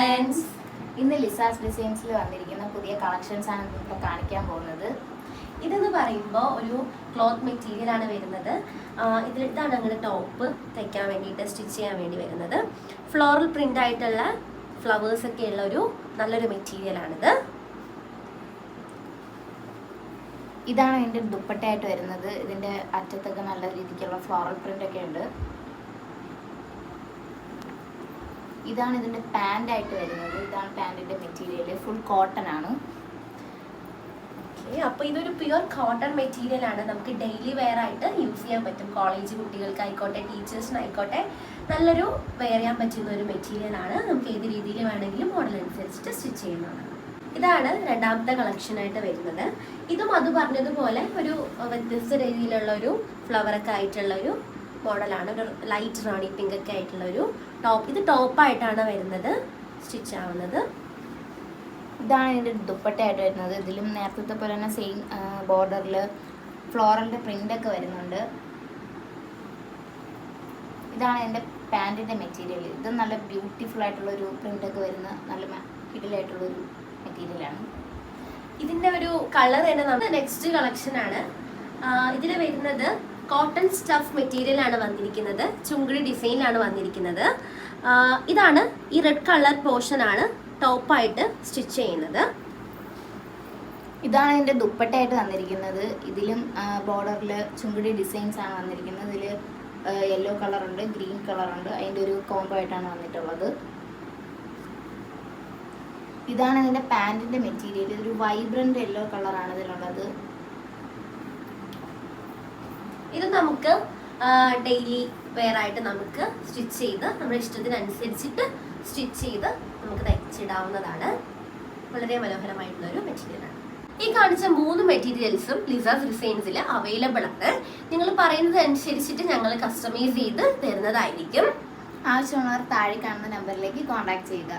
Friends, ഇന്ന് Liza's ഡിസൈൻസിൽ വന്നിരിക്കുന്ന പുതിയ കളക്ഷൻസ് ആണ് ഇപ്പോൾ കാണിക്കാൻ പോകുന്നത്. ഇതെന്ന് പറയുമ്പോൾ ഒരു ക്ലോത്ത് മെറ്റീരിയൽ ആണ് വരുന്നത്. ഇതാണ് അങ്ങനെ ടോപ്പ് തയ്ക്കാൻ വേണ്ടിയിട്ട് സ്റ്റിച്ച് ചെയ്യാൻ വേണ്ടി വരുന്നത്. ഫ്ലോറൽ പ്രിന്റ് ആയിട്ടുള്ള ഫ്ലവേഴ്സ് ഒക്കെ ഉള്ള ഒരു നല്ലൊരു മെറ്റീരിയൽ ആണിത്. ഇതാണ് ഇതിൻ്റെ ദുപ്പട്ടയായിട്ട് വരുന്നത്. ഇതിൻ്റെ അറ്റത്തൊക്കെ നല്ല രീതിക്കുള്ള ഫ്ലോറൽ പ്രിന്റ് ഒക്കെ ഉണ്ട്. ഇതാണ് ഇതിൻ്റെ പാൻ്റായിട്ട് വരുന്നത്. ഇതാണ് പാൻറ്റിൻ്റെ മെറ്റീരിയൽ, ഫുൾ കോട്ടൺ ആണ്. അപ്പോൾ ഇതൊരു പ്യുവർ കോട്ടൺ മെറ്റീരിയൽ ആണ്. നമുക്ക് ഡെയിലി വെയർ ആയിട്ട് യൂസ് ചെയ്യാൻ പറ്റും. കോളേജ് കുട്ടികൾക്കായിക്കോട്ടെ, ടീച്ചേഴ്സിനായിക്കോട്ടെ നല്ലൊരു വെയർ ചെയ്യാൻ പറ്റുന്ന ഒരു മെറ്റീരിയൽ ആണ്. നമുക്ക് ഏത് രീതിയിൽ വേണമെങ്കിലും മോഡൽ അനുസരിച്ചിട്ട് സ്റ്റിച്ച് ചെയ്യുന്നതാണ്. ഇതാണ് രണ്ടാമത്തെ കളക്ഷനായിട്ട് വരുന്നത്. ഇതും അത് പറഞ്ഞതുപോലെ ഒരു വ്യത്യസ്ത രീതിയിലുള്ള ഒരു ഫ്ലവറൊക്കെ ആയിട്ടുള്ള ഒരു മോഡലാണ്. ഒരു ലൈറ്റ് റാണി പിങ്ക് ഒക്കെ ആയിട്ടുള്ള ഒരു ടോപ്പ്. ഇത് ടോപ്പായിട്ടാണ് വരുന്നത്, സ്റ്റിച്ച് ആവുന്നത്. ഇതാണ് ഇതിൻ്റെ ദുപ്പട്ടയായിട്ട് വരുന്നത്. ഇതിലും നേരത്തെ പോലെ തന്നെ സെയിം ബോർഡറിൽ ഫ്ലോറലിൻ്റെ പ്രിൻ്റൊക്കെ വരുന്നുണ്ട്. ഇതാണ് എൻ്റെ പാൻറ്റിൻ്റെ മെറ്റീരിയൽ. ഇത് നല്ല ബ്യൂട്ടിഫുൾ ആയിട്ടുള്ളൊരു പ്രിൻ്റൊക്കെ വരുന്ന നല്ല കിടിലായിട്ടുള്ളൊരു മെറ്റീരിയലാണ്. ഇതിൻ്റെ ഒരു കളർ തന്നെ നമ്മുടെ നെക്സ്റ്റ് കളക്ഷനാണ്. ഇതിൽ വരുന്നത് കോട്ടൺ സ്റ്റഫ് മെറ്റീരിയൽ ആണ് വന്നിരിക്കുന്നത്. ചുങ്കിടി ഡിസൈനിലാണ് വന്നിരിക്കുന്നത്. ഇതാണ് ഈ റെഡ് കളർ പോർഷൻ ആണ് ടോപ്പായിട്ട് സ്റ്റിച്ച് ചെയ്യുന്നത്. ഇതാണ് ഇതിൻ്റെ ദുപ്പട്ടയായിട്ട് വന്നിരിക്കുന്നത്. ഇതിലും ബോർഡറിൽ ചുങ്കിടി ഡിസൈൻസ് ആണ് വന്നിരിക്കുന്നത്. ഇതിൽ യെല്ലോ കളറുണ്ട്, ഗ്രീൻ കളറുണ്ട്. അതിൻ്റെ ഒരു കോംബോ ആയിട്ടാണ് വന്നിട്ടുള്ളത്. ഇതാണ് ഇതിൻ്റെ പാൻറ്റിൻ്റെ മെറ്റീരിയൽ. ഇതൊരു വൈബ്രൻ്റ് യെല്ലോ കളറാണ് ഇതിലുള്ളത്. ഇത് നമുക്ക് ഡെയിലി വെയർ ആയിട്ട് നമുക്ക് സ്റ്റിച്ച് ചെയ്ത് നമ്മുടെ ഇഷ്ടത്തിനനുസരിച്ചിട്ട് സ്റ്റിച്ച് ചെയ്ത് നമുക്ക് തയ്ച്ചിടാവുന്നതാണ്. വളരെ മനോഹരമായിട്ടുള്ള ഒരു മെറ്റീരിയലാണ്. ഈ കാണിച്ച 3 മെറ്റീരിയൽസും ലിസാസ് ഡിസൈൻസിൽ അവൈലബിൾ ആണ്. നിങ്ങൾ പറയുന്നത് അനുസരിച്ചിട്ട് ഞങ്ങൾ കസ്റ്റമൈസ് ചെയ്ത് തരുന്നതായിരിക്കും. ആവശ്യമുള്ളവർ താഴെ കാണുന്ന നമ്പറിലേക്ക് കോൺടാക്ട് ചെയ്യുക.